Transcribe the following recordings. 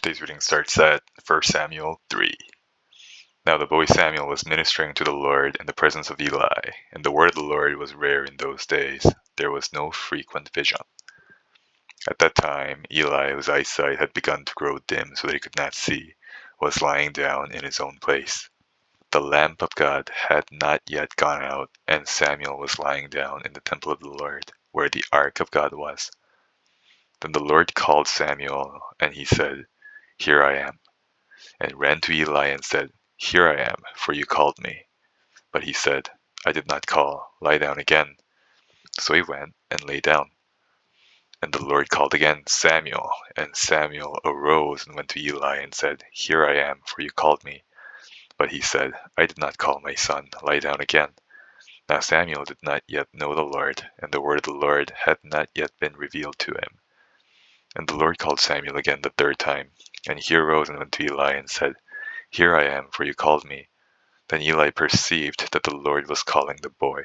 Today's reading starts at 1 Samuel 3. Now the boy Samuel was ministering to the Lord in the presence of Eli, and the word of the Lord was rare in those days. There was no frequent vision. At that time, Eli, whose eyesight had begun to grow dim so that he could not see, was lying down in his own place. The lamp of God had not yet gone out, and Samuel was lying down in the temple of the Lord, where the ark of God was. Then the Lord called Samuel, and he said, "Here I am," and ran to Eli and said, "Here I am, for you called me." But he said, "I did not call. Lie down again." So he went and lay down. And the Lord called again, "Samuel." And Samuel arose and went to Eli and said, "Here I am, for you called me." But he said, "I did not call, my son. Lie down again." Now Samuel did not yet know the Lord, and the word of the Lord had not yet been revealed to him. And the Lord called Samuel again the third time. And he arose and went to Eli and said, "Here I am, for you called me." Then Eli perceived that the Lord was calling the boy.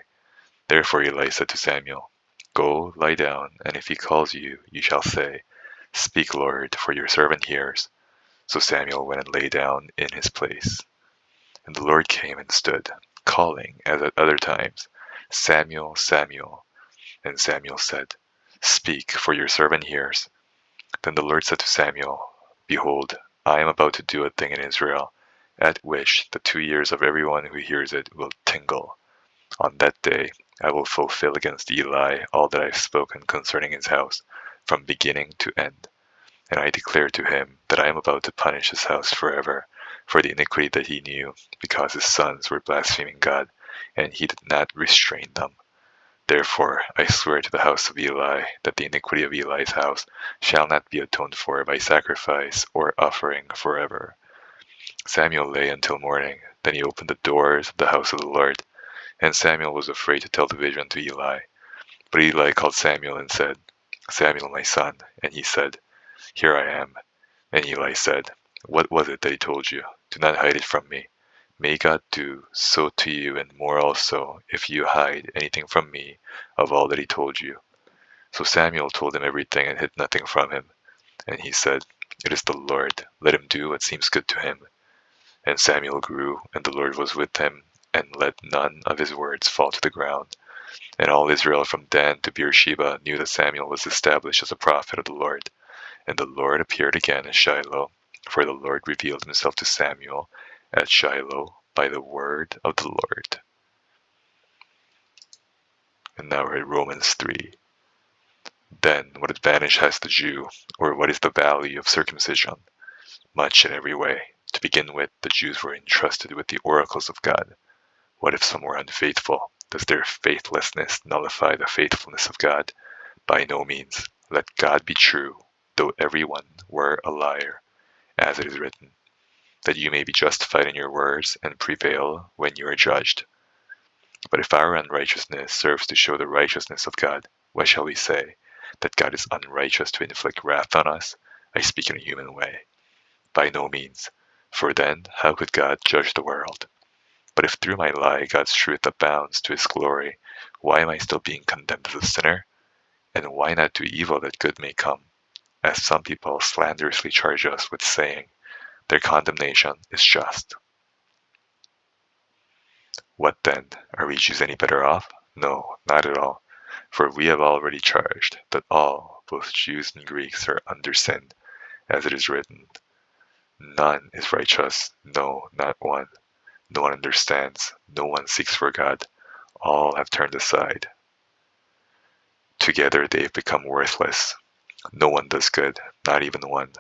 Therefore Eli said to Samuel, "Go, lie down, and if he calls you, you shall say, 'Speak, Lord, for your servant hears.'" So Samuel went and lay down in his place. And the Lord came and stood, calling, as at other times, "Samuel, Samuel." And Samuel said, "Speak, for your servant hears." Then the Lord said to Samuel, "Behold, I am about to do a thing in Israel, at which the 2 ears of everyone who hears it will tingle. On that day I will fulfill against Eli all that I have spoken concerning his house, from beginning to end. And I declare to him that I am about to punish his house forever for the iniquity that he knew, because his sons were blaspheming God, and he did not restrain them. Therefore I swear to the house of Eli that the iniquity of Eli's house shall not be atoned for by sacrifice or offering forever." Samuel lay until morning. Then he opened the doors of the house of the Lord, and Samuel was afraid to tell the vision to Eli. But Eli called Samuel and said, "Samuel, my son." And he said, "Here I am." And Eli said, "What was it that he told you? Do not hide it from me. May God do so to you and more also, if you hide anything from me of all that he told you." So Samuel told him everything and hid nothing from him. And he said, "It is the Lord. Let him do what seems good to him." And Samuel grew, and the Lord was with him, and let none of his words fall to the ground. And all Israel from Dan to Beersheba knew that Samuel was established as a prophet of the Lord. And the Lord appeared again at Shiloh, for the Lord revealed himself to Samuel at Shiloh by the word of the Lord. And now we're at Romans 3. Then what advantage has the Jew, or what is the value of circumcision? Much in every way. To begin with, the Jews were entrusted with the oracles of God. What if some were unfaithful? Does their faithlessness nullify the faithfulness of God? By no means. Let God be true, though everyone were a liar, as it is written, that you may be justified in your words and prevail when you are judged. But if our unrighteousness serves to show the righteousness of God, what shall we say? That God is unrighteous to inflict wrath on us? I speak in a human way. By no means. For then, how could God judge the world? But if through my lie God's truth abounds to his glory, why am I still being condemned as a sinner? And why not do evil that good may come? As some people slanderously charge us with saying, their condemnation is just. What then? Are we Jews any better off? No, not at all. For we have already charged that all, both Jews and Greeks, are under sin, as it is written, "None is righteous, no, not one. No one understands, no one seeks for God. All have turned aside. Together they have become worthless. No one does good, not even one.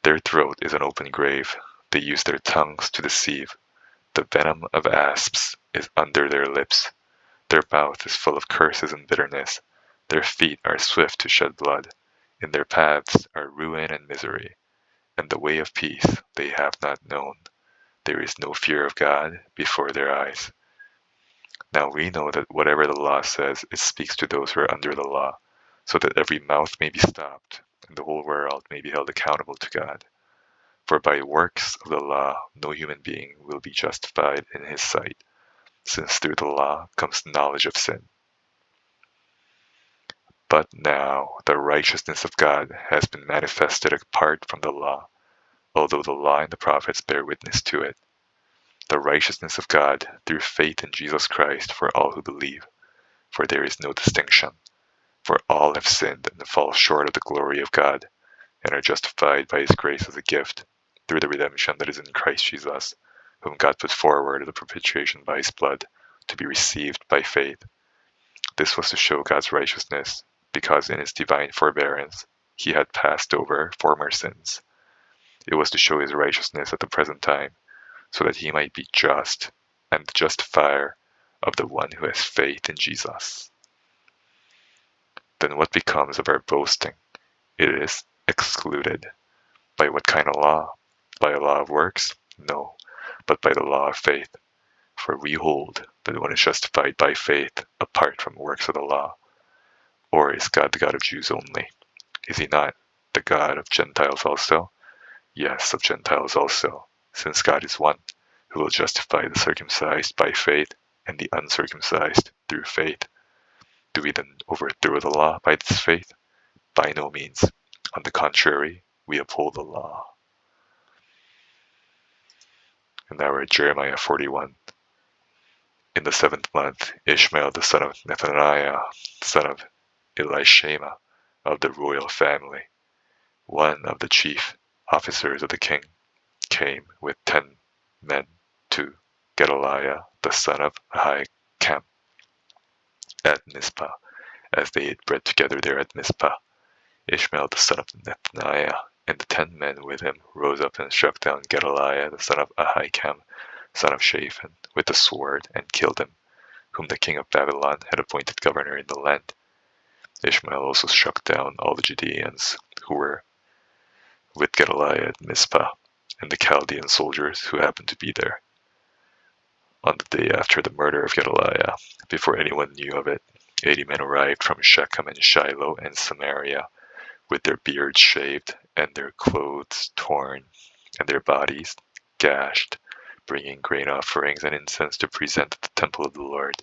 Their throat is an open grave. They use their tongues to deceive. The venom of asps is under their lips. Their mouth is full of curses and bitterness. Their feet are swift to shed blood. In their paths are ruin and misery. And the way of peace they have not known. There is no fear of God before their eyes. Now we know that whatever the law says, it speaks to those who are under the law, so that every mouth may be stopped, and the whole world may be held accountable to God. For by works of the law no human being will be justified in his sight, since through the law comes knowledge of sin. But now the righteousness of God has been manifested apart from the law, although the law and the prophets bear witness to it. The righteousness of God through faith in Jesus Christ for all who believe, for there is no distinction. For all have sinned and fall short of the glory of God, and are justified by his grace as a gift, through the redemption that is in Christ Jesus, whom God put forward as a propitiation by his blood, to be received by faith. This was to show God's righteousness, because in his divine forbearance he had passed over former sins. It was to show his righteousness at the present time, so that he might be just and the justifier of the one who has faith in Jesus. Then what becomes of our boasting? It is excluded. By what kind of law? By a law of works? No, but by the law of faith. For we hold that one is justified by faith apart from works of the law. Or is God the God of Jews only? Is he not the God of Gentiles also? Yes, of Gentiles also, since God is one, who will justify the circumcised by faith and the uncircumcised through faith. Do we then overthrow the law by this faith? By no means. On the contrary, we uphold the law. And now we're at Jeremiah 41. In the 7th month, Ishmael the son of Nethaniah, son of Elishama, of the royal family, one of the chief officers of the king, came with 10 men to Gedaliah the son of Ahikam at Mizpah, as they ate bread together there at Mizpah. Ishmael the son of Nethaniah and the 10 men with him rose up and struck down Gedaliah the son of Ahikam, son of Shaphan, with the sword, and killed him, whom the king of Babylon had appointed governor in the land. Ishmael also struck down all the Judeans who were with Gedaliah at Mizpah, and the Chaldean soldiers who happened to be there. On the day after the murder of Gedaliah, before anyone knew of it, 80 men arrived from Shechem and Shiloh and Samaria, with their beards shaved, and their clothes torn, and their bodies gashed, bringing grain offerings and incense to present at the temple of the Lord.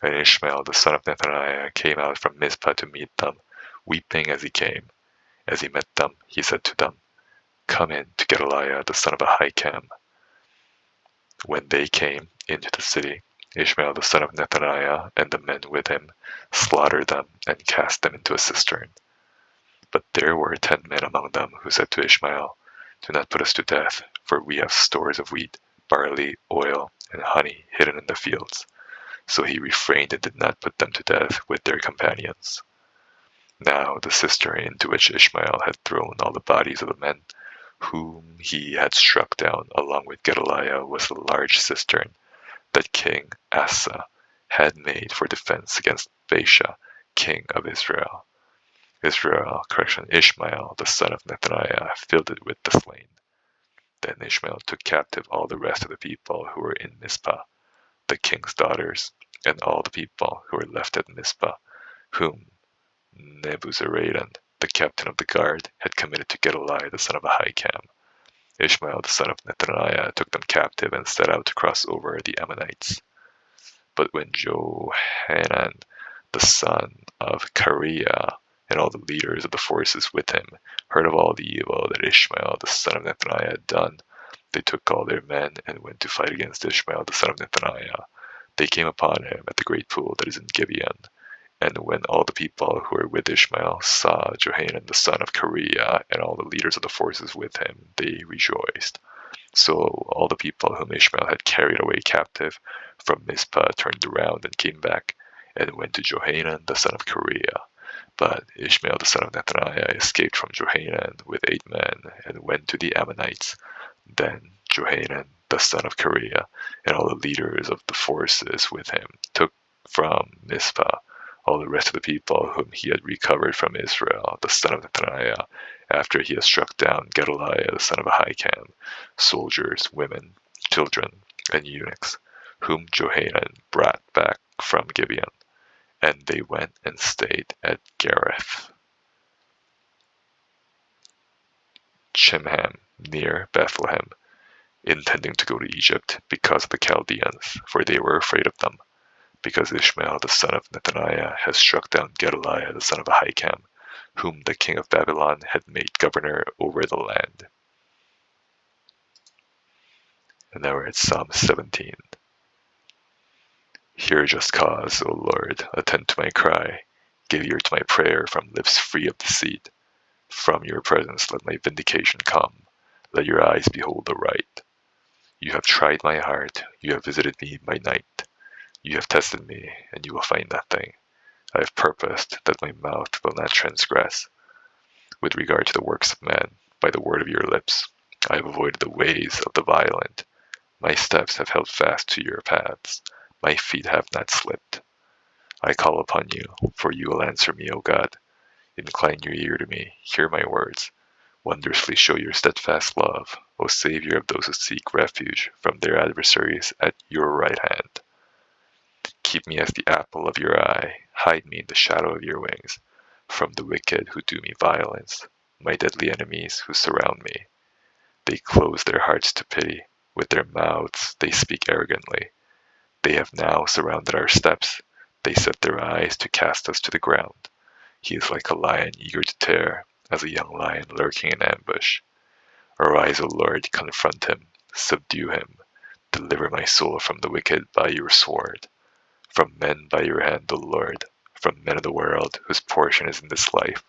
And Ishmael the son of Nethaniah came out from Mizpah to meet them, weeping as he came. As he met them, he said to them, "Come in to Gedaliah the son of Ahikam." When they came into the city, Ishmael the son of Nethaniah and the men with him slaughtered them and cast them into a cistern. But there were 10 men among them who said to Ishmael, "Do not put us to death, for we have stores of wheat, barley, oil, and honey hidden in the fields." So he refrained and did not put them to death with their companions. Now the cistern into which Ishmael had thrown all the bodies of the men whom he had struck down along with Gedaliah was the large cistern that King Asa had made for defense against Baasha, king of Israel. Ishmael, the son of Nethaniah, filled it with the slain. Then Ishmael took captive all the rest of the people who were in Mizpah, the king's daughters, and all the people who were left at Mizpah, whom Nebuzaradan, the captain of the guard, had committed to Gedaliah the son of Ahikam. Ishmael the son of Nethaniah took them captive and set out to cross over the Ammonites. But when Johanan the son of Kareah and all the leaders of the forces with him heard of all the evil that Ishmael the son of Nethaniah had done, they took all their men and went to fight against Ishmael the son of Nethaniah. They came upon him at the great pool that is in Gibeon. And when all the people who were with Ishmael saw Johanan the son of Kareah and all the leaders of the forces with him, they rejoiced. So all the people whom Ishmael had carried away captive from Mizpah turned around and came back, and went to Johanan the son of Kareah. But Ishmael the son of Nethaniah escaped from Johanan with 8 men, and went to the Ammonites. Then Johanan the son of Kareah and all the leaders of the forces with him took from Mizpah all the rest of the people whom he had recovered from Israel, the son of Nethaniah, after he had struck down Gedaliah, the son of Ahikam, soldiers, women, children, and eunuchs, whom Johanan brought back from Gibeon. And they went and stayed at Gareth. Chimham, near Bethlehem, intending to go to Egypt because of the Chaldeans, for they were afraid of them. because Ishmael the son of Nethaniah has struck down Gedaliah the son of Ahikam, whom the king of Babylon had made governor over the land. And now we're at Psalm 17. Hear just cause, O Lord, attend to my cry. Give ear to my prayer from lips free of deceit. From your presence let my vindication come. Let your eyes behold the right. You have tried my heart. You have visited me by night. You have tested me, and you will find nothing. I have purposed that my mouth will not transgress. With regard to the works of men, by the word of your lips, I have avoided the ways of the violent. My steps have held fast to your paths. My feet have not slipped. I call upon you, for you will answer me, O God. Incline your ear to me, hear my words. Wondrously show your steadfast love, O Savior of those who seek refuge from their adversaries at your right hand. Keep me as the apple of your eye, hide me in the shadow of your wings, from the wicked who do me violence, my deadly enemies who surround me. They close their hearts to pity, with their mouths they speak arrogantly. They have now surrounded our steps, they set their eyes to cast us to the ground. He is like a lion eager to tear, as a young lion lurking in ambush. Arise, O Lord, confront him, subdue him. Deliver my soul from the wicked by your sword. From men by your hand, O Lord, from men of the world whose portion is in this life.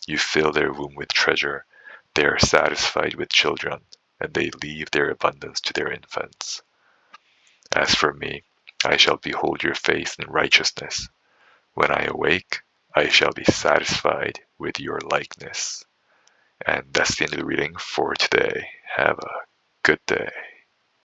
You fill their womb with treasure. They are satisfied with children, and they leave their abundance to their infants. As for me, I shall behold your face in righteousness. When I awake, I shall be satisfied with your likeness. And that's the end of the reading for today. Have a good day.